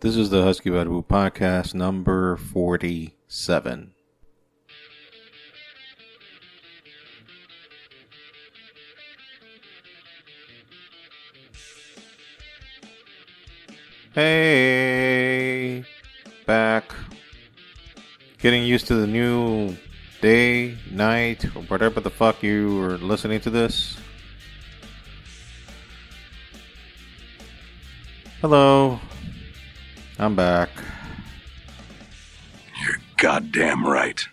This is the Husky Badabu podcast number 47. Hey, back. Getting used to the new day, night, or whatever the fuck you are listening to this. Hello. I'm back. You're goddamn right.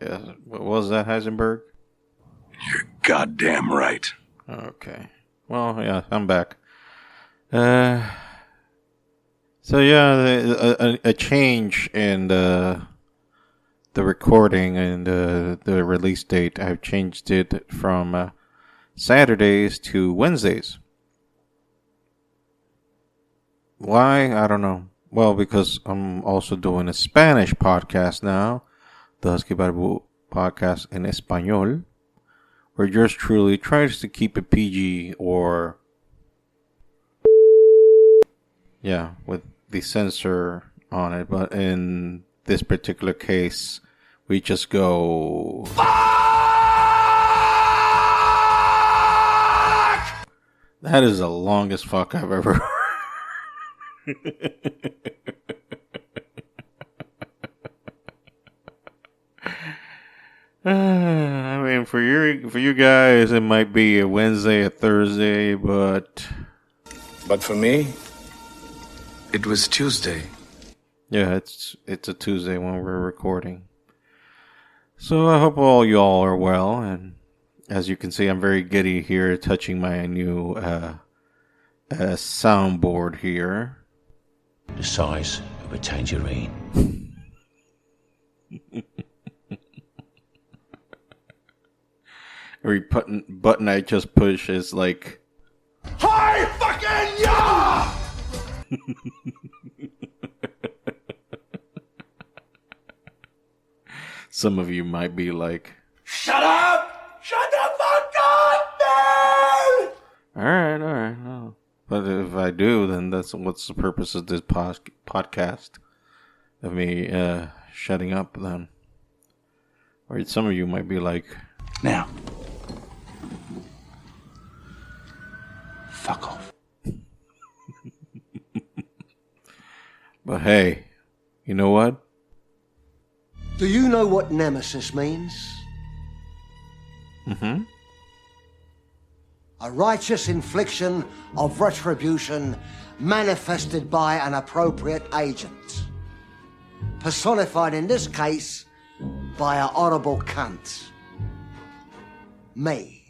Yeah, what was that, Heisenberg? You're goddamn right. Okay. Well, yeah, I'm back. So yeah, a change in the recording and the release date. I've changed it from Saturdays to Wednesdays. Why? I don't know. Well, because I'm also doing a Spanish podcast now, the Husky Badabu podcast in Español, where yours truly tries to keep it PG or, yeah, with the censor on it. But in this particular case, we just go... Fuck! That is the longest fuck I've ever heard. I mean, for you guys, it might be a Wednesday, a Thursday, but for me, it was Tuesday. Yeah, it's a Tuesday when we're recording. So I hope all y'all are well, and as you can see, I'm very giddy here, touching my new soundboard here. The size of a tangerine. Every button I just push is like, hi fucking yeah! Some of you might be like, shut up! Shut the fuck up, man! Alright. Oh. But if I do, then what's the purpose of this podcast? Of me shutting up then? Or some of you might be like, now, fuck off. But hey, you know what? Do you know what nemesis means? Mm-hmm. A righteous infliction of retribution manifested by an appropriate agent. Personified in this case by a horrible cunt. Me.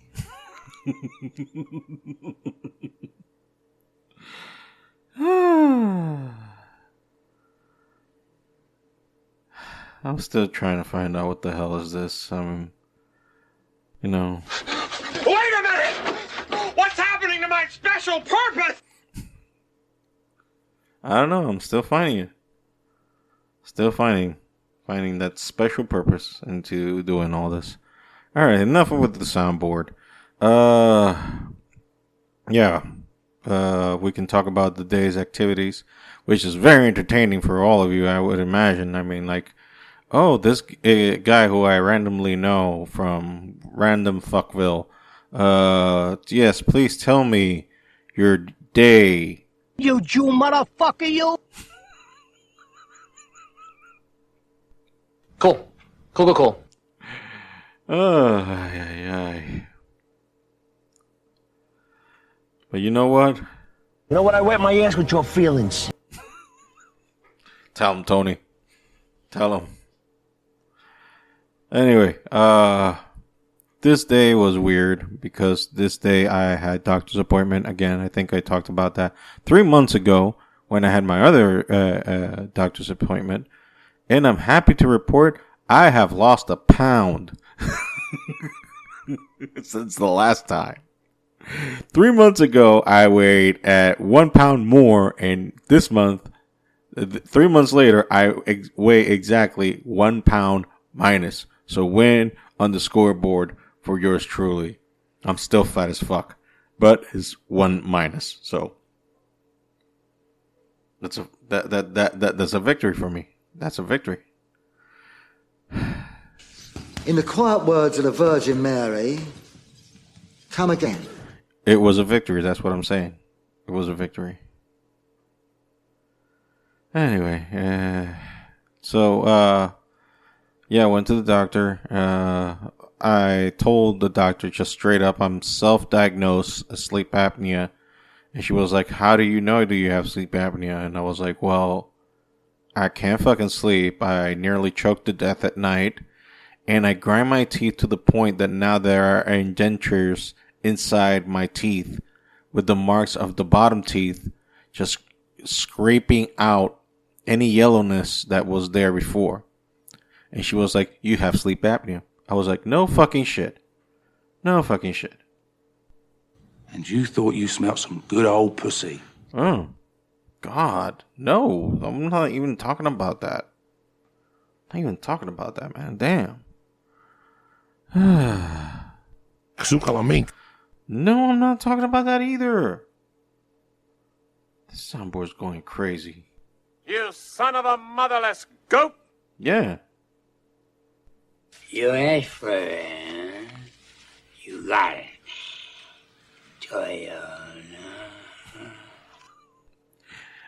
I'm still trying to find out what the hell is this. You know. Wait a minute! What's happening to my special purpose? I don't know. I'm still finding it. Still finding that special purpose into doing all this. All right, enough with the soundboard. We can talk about the day's activities, which is very entertaining for all of you, I would imagine. I mean, like, oh, this guy who I randomly know from random fuckville. Yes, please tell me your day. You Jew motherfucker, you! Cool. Ay. But you know what? You know what? I wet my ass with your feelings. Tell him, Tony. Tell him. Anyway, this day was weird because this day I had doctor's appointment again. I think I talked about that 3 months ago when I had my other doctor's appointment. And I'm happy to report I have lost a pound since the last time. 3 months ago, I weighed at 1 pound more, and this month, 3 months later, I weigh exactly 1 pound minus. So win on the scoreboard for yours truly. I'm still fat as fuck, but it's 1 minus. So That's a victory for me. That's a victory. In the quiet words of the Virgin Mary, come again. It was a victory. That's what I'm saying. It was a victory. Anyway, I went to the doctor. I told the doctor just straight up, I'm self-diagnosed sleep apnea. And she was like, how do you know do you have sleep apnea? And I was like, well, I can't fucking sleep. I nearly choked to death at night. And I grind my teeth to the point that now there are indentures inside my teeth with the marks of the bottom teeth just scraping out any yellowness that was there before. And she was like, you have sleep apnea. I was like, no fucking shit. No fucking shit. And you thought you smelt some good old pussy. Oh, God. No, I'm not even talking about that. Not even talking about that, man. Damn. No, I'm not talking about that either. This soundboard's going crazy. You son of a motherless goat! Yeah. You asked for it, huh? You got it. Toyota.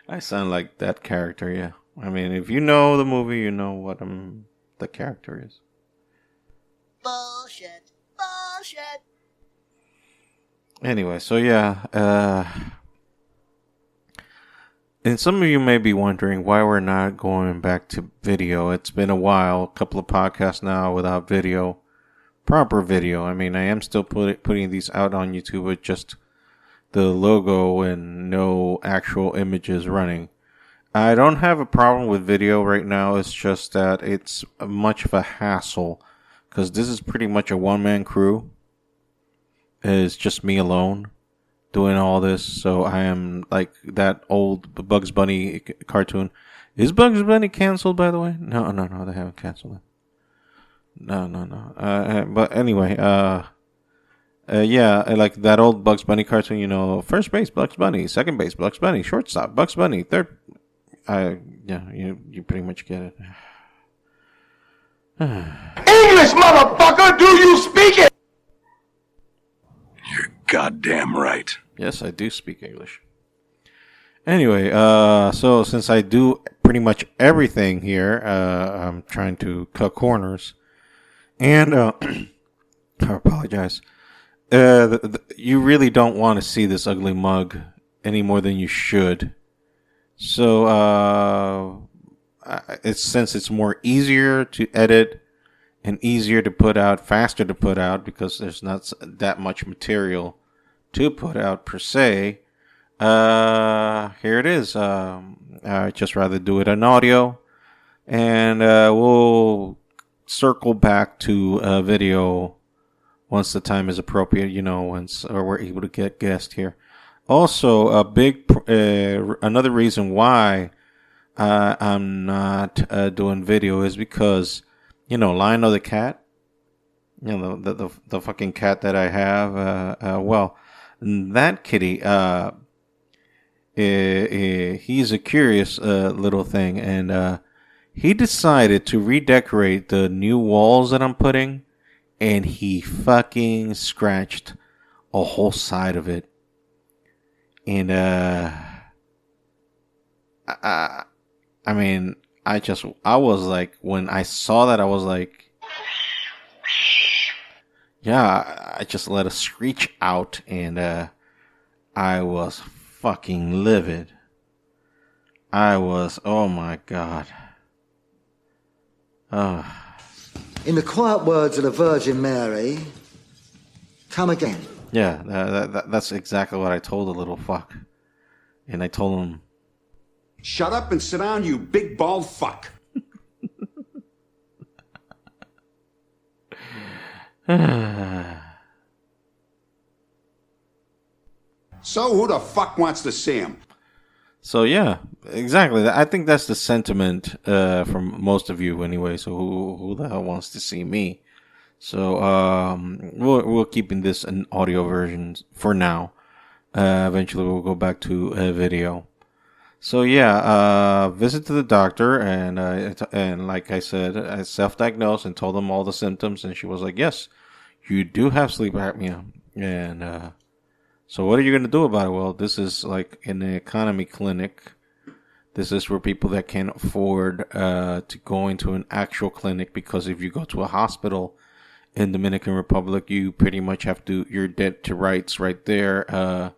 I sound like that character, yeah. I mean, if you know the movie, you know what the character is. Bullshit. Bullshit. Anyway, so yeah, and some of you may be wondering why we're not going back to video. It's been a while, a couple of podcasts now without video, proper video. I mean, I am still putting these out on YouTube with just the logo and no actual images running. I don't have a problem with video right now. It's just that it's much of a hassle because this is pretty much a one-man crew. It's just me alone doing all this, so I am like that old Bugs Bunny cartoon. Is Bugs Bunny canceled, by the way? No, they haven't canceled it. No. But anyway, yeah, like that old Bugs Bunny cartoon, you know, first base, Bugs Bunny, second base, Bugs Bunny, shortstop, Bugs Bunny, third. Yeah, you pretty much get it. English, motherfucker! Do you speak it? You're goddamn right. Yes, I do speak English. Anyway, so since I do pretty much everything here, I'm trying to cut corners. And, I apologize. You really don't want to see this ugly mug any more than you should. So, since it's more easier to edit and easier to put out, faster to put out, because there's not that much material to put out per se, here it is. I just rather do it in audio, and we'll circle back to video once the time is appropriate, you know, once we're able to get guests here. Also, another reason why I'm not doing video is because, you know, Lionel the cat, you know, the fucking cat that I have, well, that kitty, he's a curious little thing, and he decided to redecorate the new walls that I'm putting, and he fucking scratched a whole side of it. And I mean, I was like, when I saw that, I was like, yeah, I just let a screech out, and I was fucking livid. Oh my God. In the quiet words of the Virgin Mary, come again. Yeah, that's exactly what I told the little fuck. And I told him, shut up and sit down, you big bald fuck. So who the fuck wants to see him? So yeah, exactly. I think that's the sentiment from most of you anyway. So who the hell wants to see me? So we're keeping this an audio version for now. Eventually we'll go back to a video. So yeah, visit to the doctor, and like I said, I self-diagnosed and told them all the symptoms, and she was like, "Yes, you do have sleep apnea." And so, what are you gonna do about it? Well, this is like an economy clinic. This is for people that can't afford to go into an actual clinic, because if you go to a hospital in Dominican Republic, you pretty much have to, you're dead to rights right there.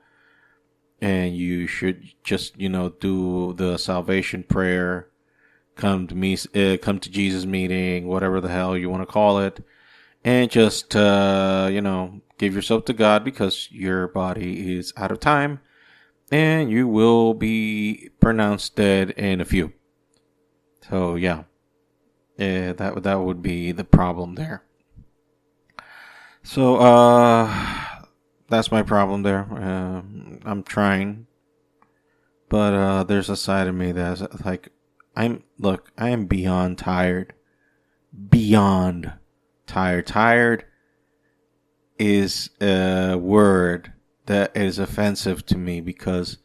And you should just, do the salvation prayer, come to Jesus meeting, whatever the hell you want to call it, and just, give yourself to God, because your body is out of time, and you will be pronounced dead in a few. So yeah, that would be the problem there. So that's my problem there. I'm trying, but there's a side of me that's like, I am beyond tired. Beyond tired. Tired is a word that is offensive to me, because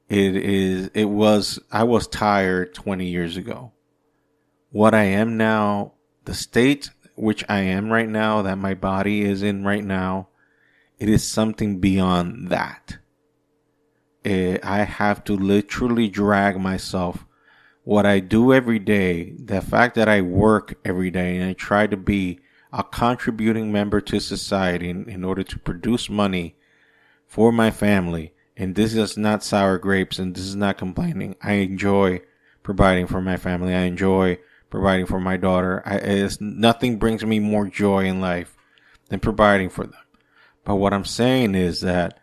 I was tired 20 years ago. What I am now, the state which I am right now, that my body is in right now, it is something beyond that. I have to literally drag myself. What I do every day, the fact that I work every day and I try to be a contributing member to society in order to produce money for my family. And this is not sour grapes, and this is not complaining. I enjoy providing for my family. I enjoy providing for my daughter. Nothing brings me more joy in life than providing for them. But what I'm saying is that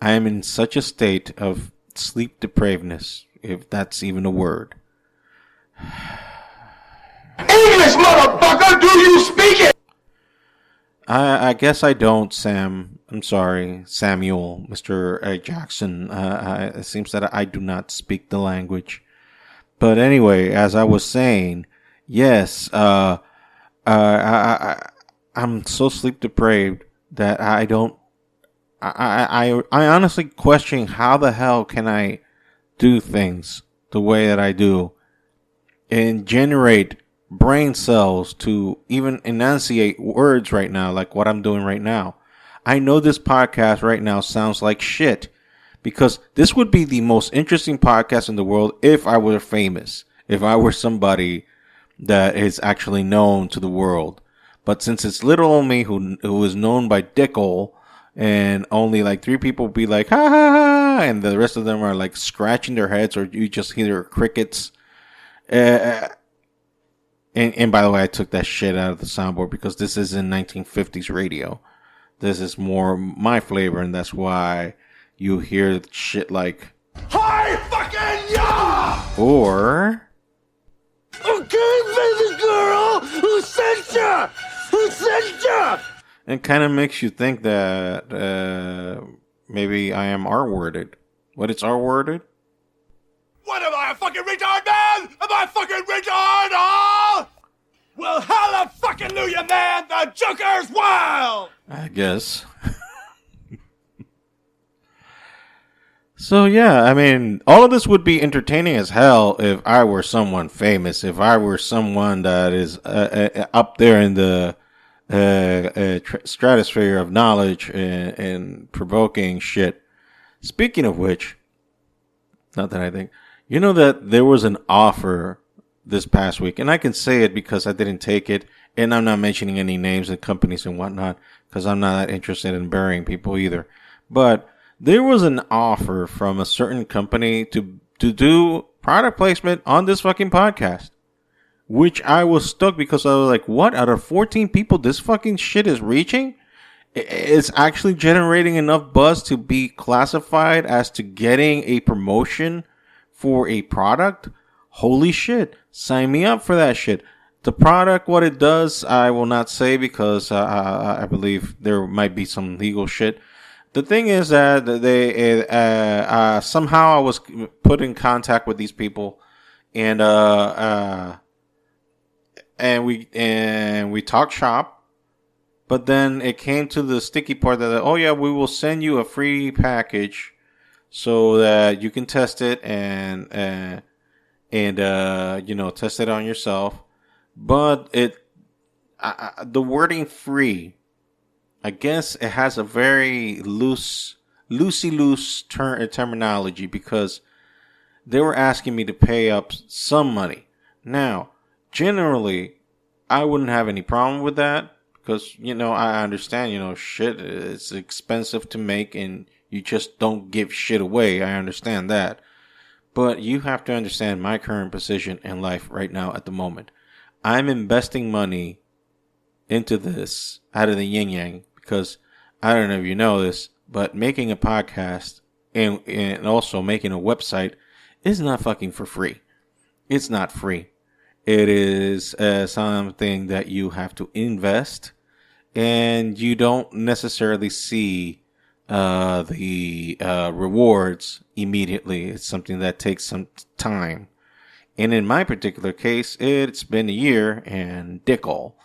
I am in such a state of sleep depravedness, if that's even a word. English, motherfucker! Do you speak it? I guess I don't, Sam. I'm sorry, Samuel, Mr. Jackson. It seems that I do not speak the language. But anyway, as I was saying, yes, I'm so sleep depraved that I honestly question, how the hell can I do things the way that I do and generate brain cells to even enunciate words right now, like what I'm doing right now. I know this podcast right now sounds like shit, because this would be the most interesting podcast in the world if I were famous, if I were somebody that is actually known to the world. But since it's little old me who is known by Dickel, and only like 3 people be like, ha ha ha, and the rest of them are like scratching their heads, or you just hear crickets. And by the way, I took that shit out of the soundboard, because this is in 1950s radio. This is more my flavor, and that's why you hear shit like, Hi, fucking ya! Or, Okay, baby girl! Who sent ya? Who sent ya? it kind of makes you think that maybe I am R-worded. What, it's R-worded? What am I, a fucking retard, man? Am I a fucking retard, huh? Well, hallelujah, man! The Joker's wild! I guess. So yeah, I mean, all of this would be entertaining as hell if I were someone famous, if I were someone that is up there in the stratosphere of knowledge and provoking shit. Speaking of which, not that I think, you know that there was an offer this past week, and I can say it because I didn't take it, and I'm not mentioning any names and companies and whatnot, because I'm not that interested in burying people either. But there was an offer from a certain company to do product placement on this fucking podcast, which I was stuck, because I was like, what? Out of 14 people this fucking shit is reaching? It's actually generating enough buzz to be classified as to getting a promotion for a product? Holy shit. Sign me up for that shit. The product, what it does, I will not say, because I believe there might be some legal shit. The thing is that they somehow I was put in contact with these people, and we talked shop, but then it came to the sticky part that, oh yeah, we will send you a free package so that you can test it and test it on yourself. But the wording free, I guess it has a very loosey-loose terminology, because they were asking me to pay up some money. Now, generally, I wouldn't have any problem with that, because, I understand, shit, it's expensive to make and you just don't give shit away. I understand that. But you have to understand my current position in life right now at the moment. I'm investing money into this out of the yin yang, because I don't know if you know this, but making a podcast and also making a website is not fucking for free. It's not free. It is something that you have to invest, and you don't necessarily see the rewards immediately. It's something that takes some time. And in my particular case, it's been a year and dick all.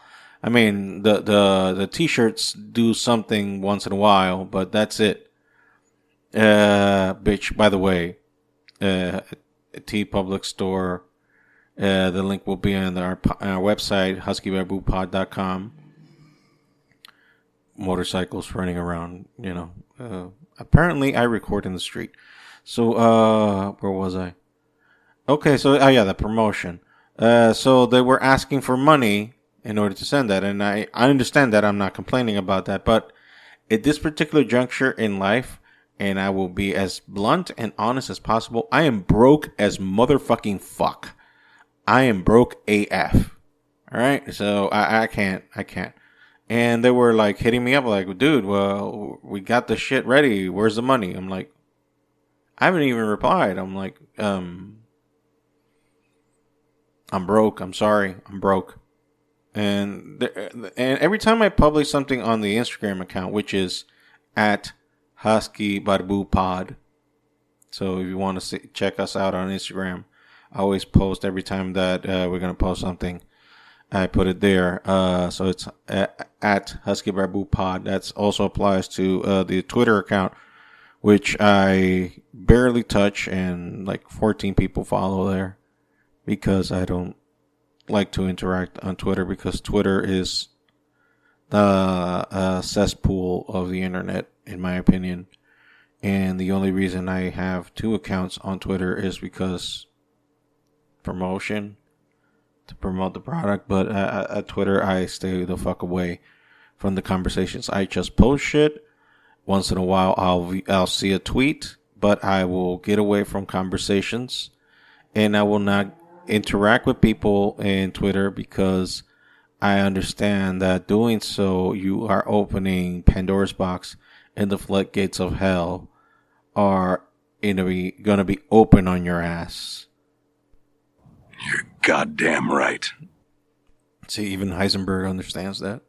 I mean, the t-shirts do something once in a while, but that's it. Bitch, by the way, T Public Store, the link will be on our website, huskybarboopod.com. Motorcycles running around, apparently I record in the street. So, where was I? Okay, so, the promotion. So they were asking for money in order to send that, and I understand that. I'm not complaining about that, but at this particular juncture in life, and I will be as blunt and honest as possible, I am broke as motherfucking fuck. I am broke AF. Alright, so I can't. And they were like hitting me up like, dude, well, we got the shit ready. Where's the money? I'm like, I haven't even replied. I'm like, I'm broke. I'm sorry. I'm broke. And every time I publish something on the Instagram account, which is at Husky Barbu Pod. So if you want to check us out on Instagram, I always post every time that we're going to post something. I put it there. So it's at Husky Barbu Pod. That also applies to the Twitter account, which I barely touch, and like 14 people follow there, because I don't like to interact on Twitter, because Twitter is the cesspool of the internet, in my opinion. And the only reason I have 2 accounts on Twitter is because promotion, to promote the product. But at Twitter, I stay the fuck away from the conversations. I just post shit. Once in a while, I'll see a tweet, but I will get away from conversations, and I will not interact with people in Twitter, because I understand that doing so, you are opening Pandora's box, and the floodgates of hell are gonna be open on your ass. You're goddamn right. See, even Heisenberg understands that.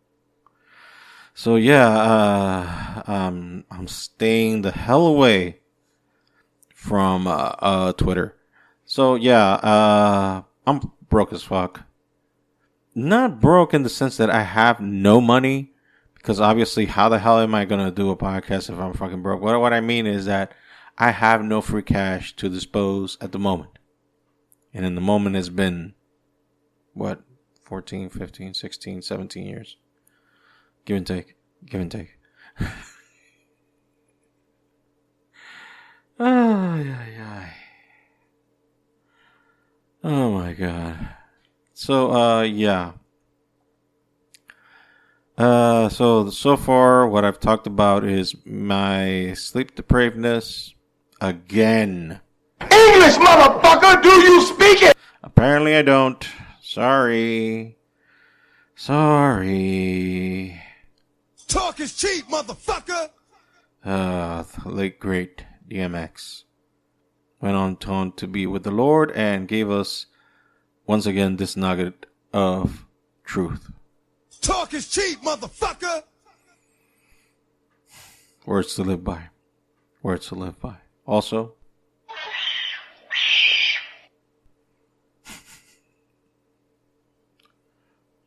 So yeah, I'm staying the hell away from Twitter. So yeah, I'm broke as fuck. Not broke in the sense that I have no money, because obviously, how the hell am I gonna do a podcast if I'm fucking broke? What I mean is that I have no free cash to dispose at the moment. And in the moment has been, 14, 15, 16, 17 years. Give and take. Oh my god. So, yeah. So far, what I've talked about is my sleep depravedness again. English, motherfucker, do you speak it? Apparently I don't. Sorry. Talk is cheap, motherfucker. The late great DMX went on to be with the Lord and gave us once again this nugget of truth. Talk is cheap, motherfucker. Words to live by. Also,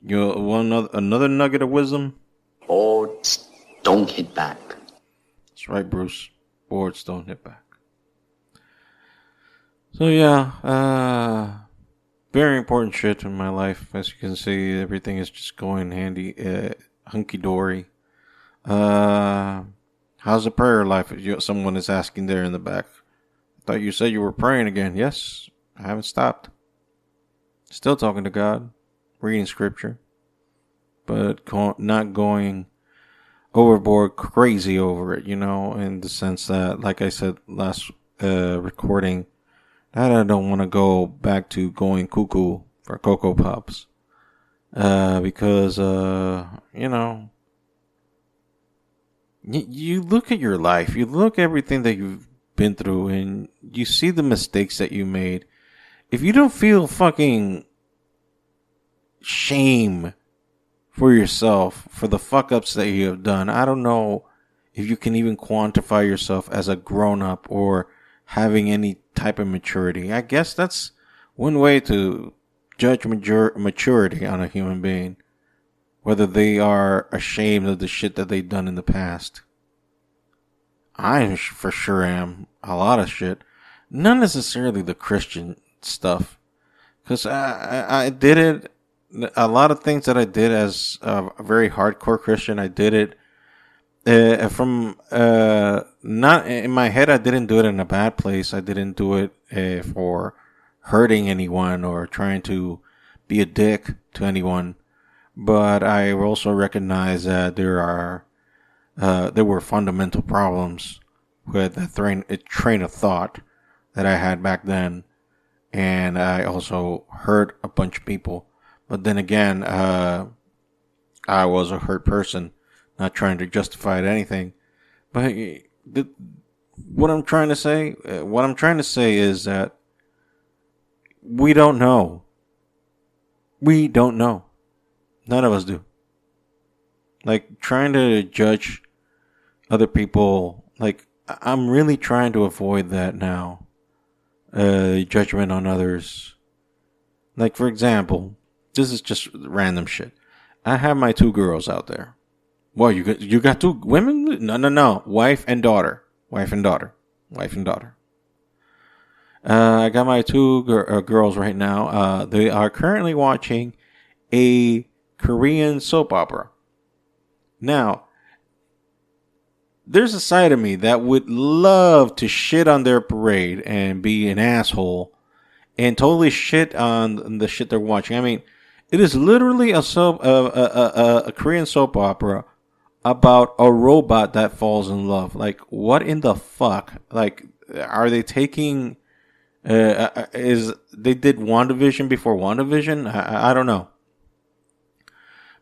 you want another nugget of wisdom? Boards don't hit back. That's right, Bruce. Boards don't hit back. So yeah, very important shit in my life. As you can see, everything is just going handy, hunky dory. How's the prayer life? Someone is asking there in the back. I thought you said you were praying again. Yes, I haven't stopped. Still talking to God, reading scripture, but not going overboard crazy over it, in the sense that, like I said last recording, that I don't want to go back to going cuckoo for Cocoa Pops. Because, you look at your life, you look at everything that you've been through, and you see the mistakes that you made. If you don't feel fucking shame for yourself for the fuck ups that you have done, I don't know if you can even quantify yourself as a grown up or having any type of maturity. I guess that's one way to judge maturity on a human being, whether they are ashamed of the shit that they've done in the past. I for sure am. A lot of shit. Not necessarily the Christian stuff, because I did it. A lot of things that I did as a very hardcore Christian, I did it from not in my head. I didn't do it in a bad place. I didn't do it for hurting anyone or trying to be a dick to anyone. But I also recognize that there were fundamental problems with a train of thought that I had back then, and I also hurt a bunch of people. But then again, I was a hurt person, not trying to justify anything. But what I'm trying to say is that we don't know. We don't know. None of us do. Like, trying to judge other people, like, I'm really trying to avoid that now. Judgment on others. Like, for example, this is just random shit. I have my 2 girls out there. Well, you got 2 women? No. Wife and daughter. I got my 2 girls right now. They are currently watching a Korean soap opera. Now, there's a side of me that would love to shit on their parade and be an asshole and totally shit on the shit they're watching. I mean, it is literally a Korean soap opera about a robot that falls in love. Like, what in the fuck? Like, are they taking? They did WandaVision before WandaVision? I don't know.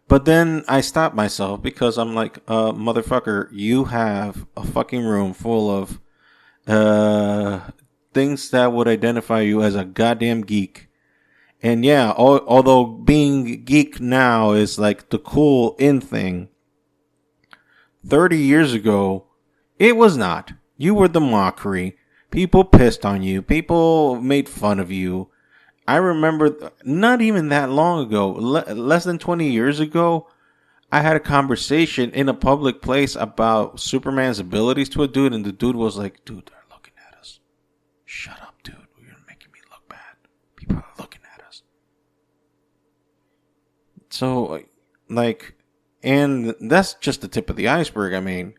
But then I stopped myself because I'm like, motherfucker, you have a fucking room full of things that would identify you as a goddamn geek. And yeah, although being geek now is like the cool in thing, 30 years ago, it was not. You were the mockery. People pissed on you. People made fun of you. I remember not even that long ago, less than 20 years ago, I had a conversation in a public place about Superman's abilities to a dude, and the dude was like, dude, they're looking at us. Shut up, dude. You're making me look bad. People are looking at us. So, like, and that's just the tip of the iceberg. I mean,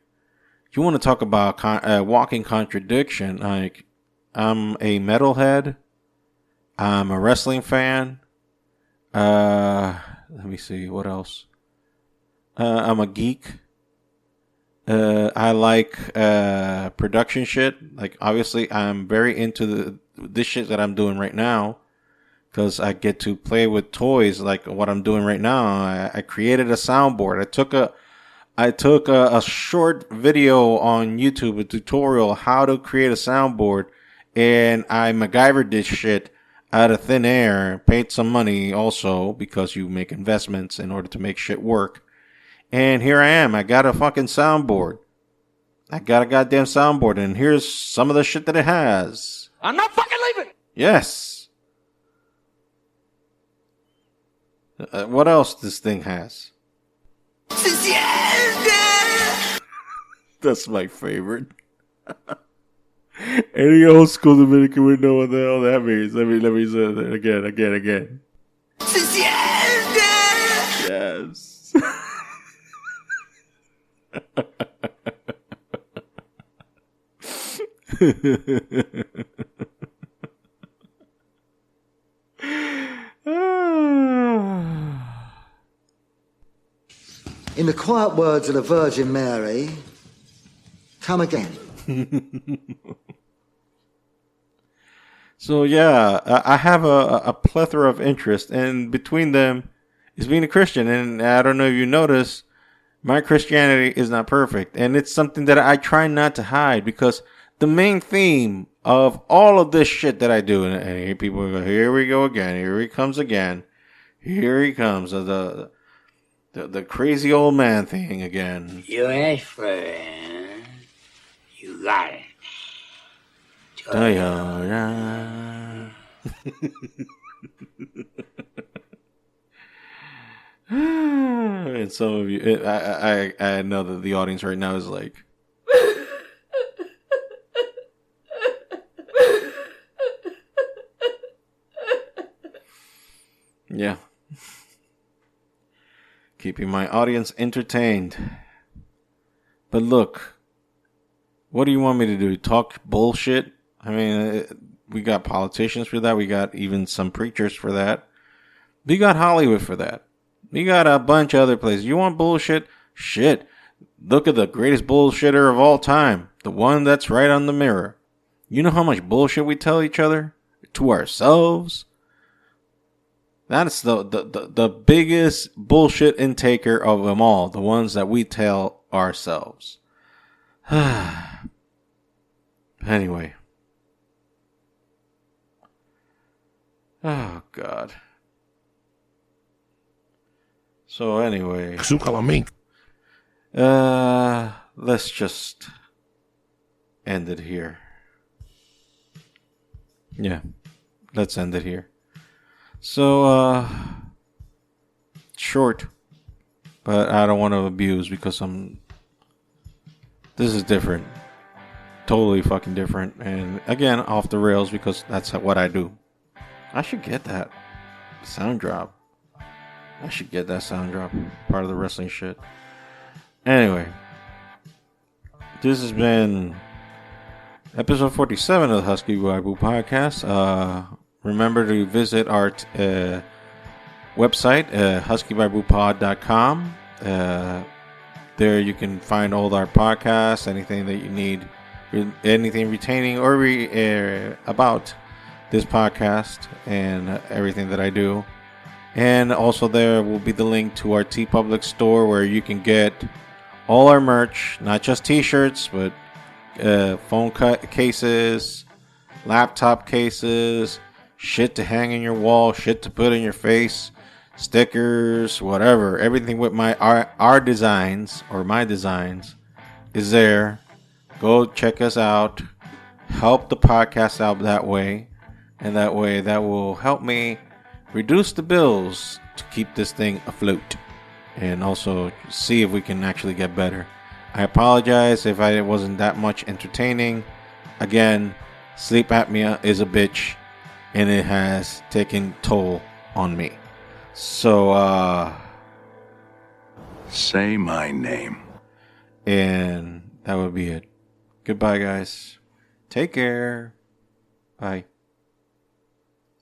you want to talk about walking contradiction. Like, I'm a metalhead. I'm a wrestling fan. Let me see, what else? I'm a geek. I like production shit. Like, obviously, I'm very into this shit that I'm doing right now, because I get to play with toys like what I'm doing right now. I created a soundboard. I took a short video on YouTube, a tutorial how to create a soundboard, and I MacGyvered this shit out of thin air, paid some money also, because you make investments in order to make shit work. And here I am. I got a fucking soundboard. I got a goddamn soundboard, and here's some of the shit that it has. I'm not fucking leaving! Yes. What else this thing has? That's my favorite. Any old school Dominican would know what the hell that means. Let me say that again. Yes. In the quiet words of the Virgin Mary, come again. So yeah, I have a plethora of interest, and between them is being a Christian. And I don't know if you notice, my Christianity is not perfect, and it's something that I try not to hide, because the main theme of all of this shit that I do, and here people go, here we go again, here he comes again, here he comes, the crazy old man thing again. You asked for it. You got it. And some of you, I know that the audience right now is like, yeah, keeping my audience entertained. But look, what do you want me to do? Talk bullshit? I mean, we got politicians for that. We got even some preachers for that. We got Hollywood for that. We got a bunch of other places. You want bullshit? Shit. Look at the greatest bullshitter of all time. The one that's right on the mirror. You know how much bullshit we tell each other? To ourselves? That's the biggest bullshit intaker of them all. The ones that we tell ourselves. Anyway. Oh, God. So anyway. Let's just end it here. Yeah. Let's end it here. So, short. But I don't want to abuse because this is different. Totally fucking different. And again, off the rails because that's what I do. I should get that sound drop. Part of the wrestling shit. Anyway. This has been episode 47 of the Husky Bible Podcast. Remember to visit our website, huskybiblepod.com. There you can find all our podcasts, anything that you need, anything retaining or about this podcast and everything that I do. And also there will be the link to our TeePublic store where you can get all our merch, not just t-shirts, but phone cases, laptop cases, shit to hang in your wall, shit to put in your face, stickers, whatever. Everything with our designs or my designs is there. Go check us out. Help the podcast out that way. And that way that will help me reduce the bills to keep this thing afloat. And also see if we can actually get better. I apologize if I wasn't that much entertaining. Again, sleep apnea is a bitch. And it has taken toll on me. So, say my name. And that would be it. Goodbye, guys. Take care. Bye.